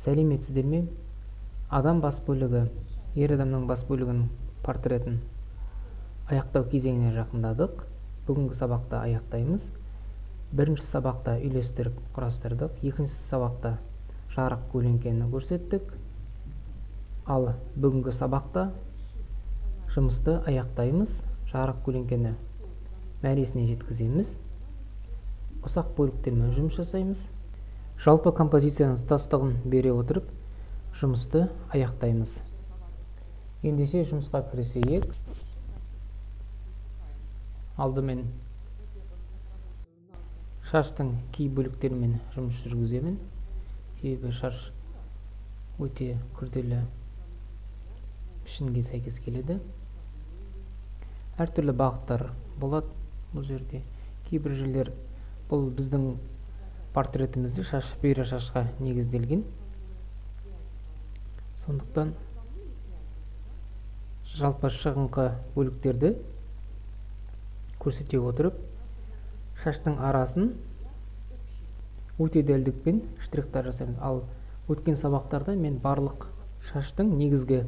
Сәлеметсіздер ме? Адам бас бөлігі, ер адамның бас бөлігінің портретін аяқтау кезеңіне жақындадық. Бүгінгі сабақта аяқтаймыз. Бірінші сабақта үйлестіріп құрастырдық. Екінші сабақта жарық көлеңкені көрсеттік. Ал бүгінгі сабақта жұмысты аяқтаймыз. Жарық көлеңкені мәресіне жеткіземіз. Ұсақ бөліктермен жұмыс жасаймыз. Жалпы композицияның тұтастығын бере отырып, жұмысты аяқтаймыз. Ендеше жұмысқа кірісейік. Алдымен шаштың кей бөліктерімен жұмыс жүргіземін. Себебі шаш өте күрделі пішінге сәйкес келеді. Әртүрлі бағыттар болады бұл жерде. Кейбір жерлер бұл біздің портретімізді бұйра шашқа негізделген. Сондықтан жалпы шығыңқы бөліктерді көрсете отырып, шаштың арасын өте дәлдікпен штрихтар жасаймыз. Ал өткен сабақтарда мен барлық шаштың негізгі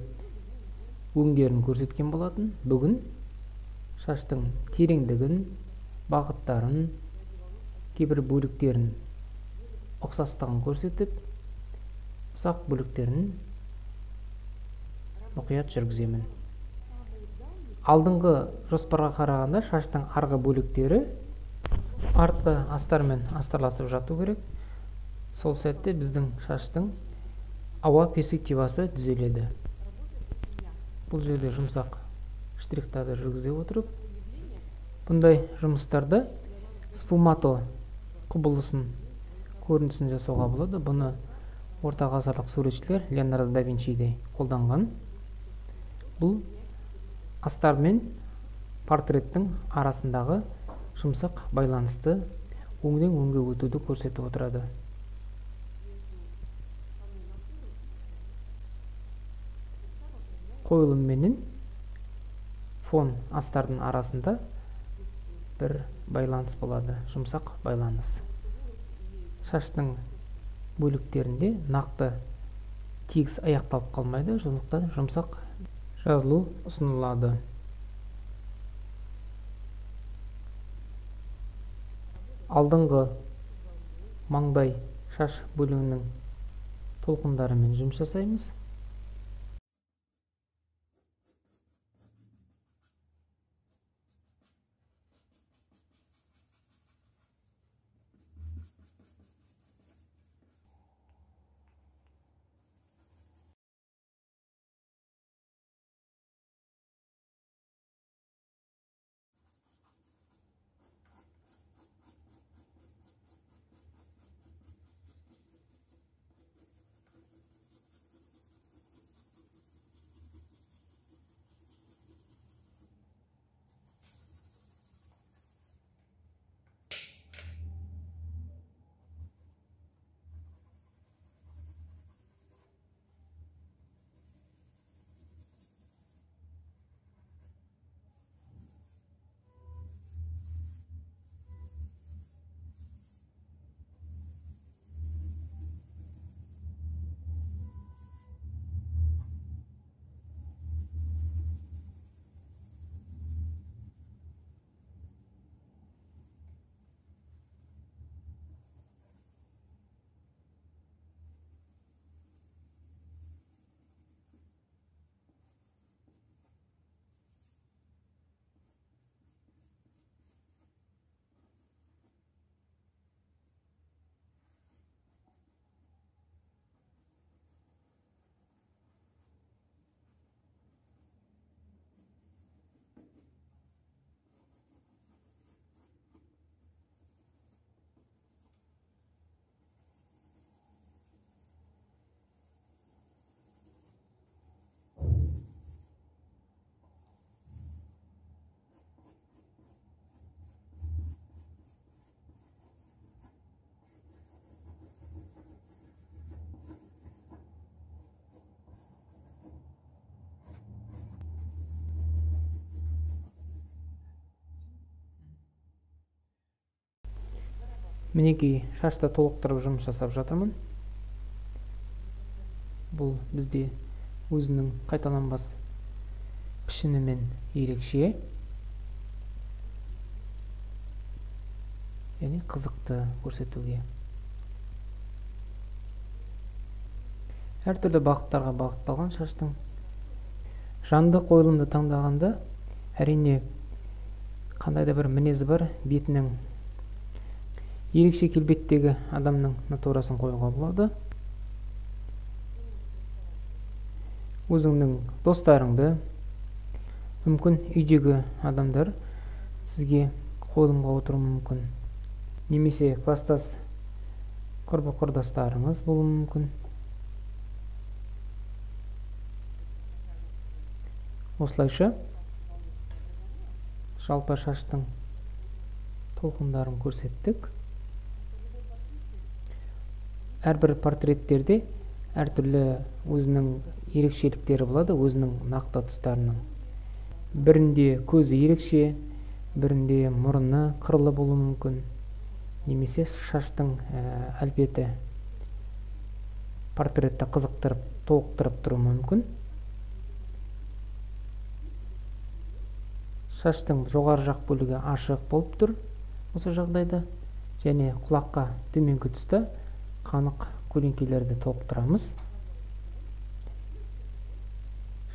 өңдерін көрсеткен болатын. Бүгін шаштың тереңдігін, бағыттарын, кейбір бөліктерін ұқсастығын көрсетіп, ұсақ бөліктерін мұқият жүргіземін. Алдыңғы жоспарға қарағанда шаштың арғы бөліктері артқы астармен астарласып жату керек. Сол сәтте біздің шаштың ауа перспективасы түзеледі. Бұл жерде жұмсақ штрихтарды жүргізе отырып, бұндай жұмыстарда сфумато құбылысын көрінісін жасауға болады. Бұны орта ғасырлық суретшілер Леонардо да Винчиде қолданған. Бұл астар мен портреттің арасындағы жұмсақ байланысты өңден өңге өтуді көрсетіп отырады. Қойылым менен фон астардың арасында бір байланыс болады, жұмсақ байланыс. Шаштың бөліктерінде нақты тегіс аяқталып қалмайды, сондықтан жұмсақ жазылу ұсынылады. Алдыңғы маңдай шаш бөлігінің толқындарымен жұмыс жасаймыз. Мінекей шашты толықтырып жұмыс жасап жатырмын. бул бизде өзүнүн кайталанбас пишими менен ерекше және қызықты көрсетуге. Әр түрлі бағыттарға бағытталған шаштың жанды қойылымды таңдағанда әрине қандай да бір мінезі бар бетінің ерекше келбеттегі адамның натурасын қоюға болады. Өзіңнің достарыңды, мүмкін үйдегі адамдар сізге қойылымға отыруы мүмкін. Немесе класстас құрбы құрдастарыңыз болуы мүмкін. Осылайша жалпы шаштың толқындарын көрсеттік. Әрбір портреттерде әртүрлі өзінің ерекшеліктері болады, өзінің нақты тұстарының. Бірінде көзі ерекше, бірінде мұрны қырлы болуы мүмкін. Немесе шаштың әлбеті портретті қызықтырып, толықтырып тұруы мүмкін. Шаштың жоғары жақ бөлігі ашық болып тұр осы жағдайда, және құлаққа төменгі тұста қанық көлеңкелерді толықтырамыз.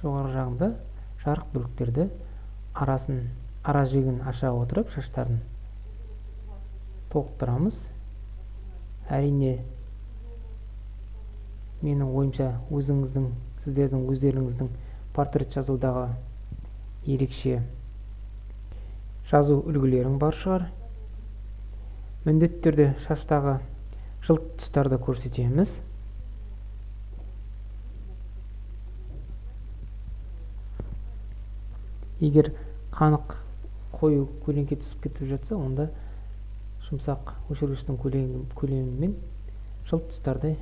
Жоғары жағында жарық бөліктерді ара жегін аша отырып шаштарын толықтырамыз. Әрине менің ойымша сіздердің өздеріңіздің портрет жазудағы ерекше жазу үлгілерің бар шығар. Міндетті түрде шаштағы жылт тұстарды көрсетеміз. Егер қанық қою көлеңке түсіп кетіп жатса, онда жұмсақ өшіргіштің көлемімен жылт тұстарды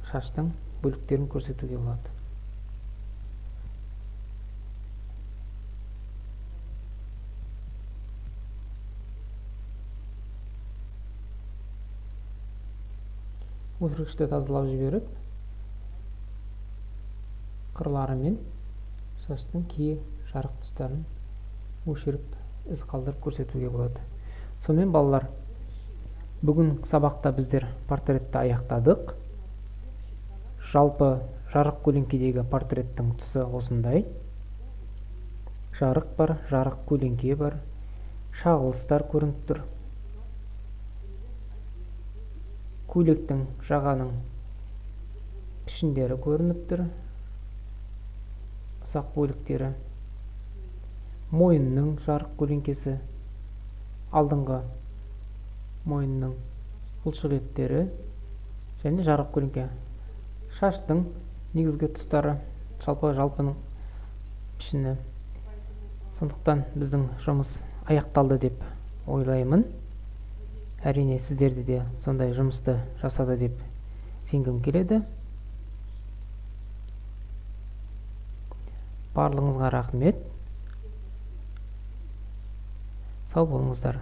шаштың бөліктерін көрсетуге болады. Өшіргішті тазалап жіберіп, қырларымен шаштың кей жарық тұстарын өшіріп, із қалдырып көрсетуге болады. Сонымен балалар, бүгін сабақта біздер портретті аяқтадық. Жалпы жарық көлеңкедегі портреттің түсі осындай. Жарық бар, жарық көлеңке бар, шағылыстар көрініп тұр. Көйлектің жағаның пішіндері көрініп тұр. Ұсақ бөліктері. Мойынның жарық көлеңкесі, алдыңғы мойынның бұлшық еттері және жарық көлеңке. Шаштың негізгі тұстары, жалпының пішіні. Сондықтан біздің жұмыс аяқталды деп ойлаймын. Әрине сіздерде де сондай жұмысты жасады деп сенгім келеді. Барлығыңызға рахмет. Сау болыңыздар.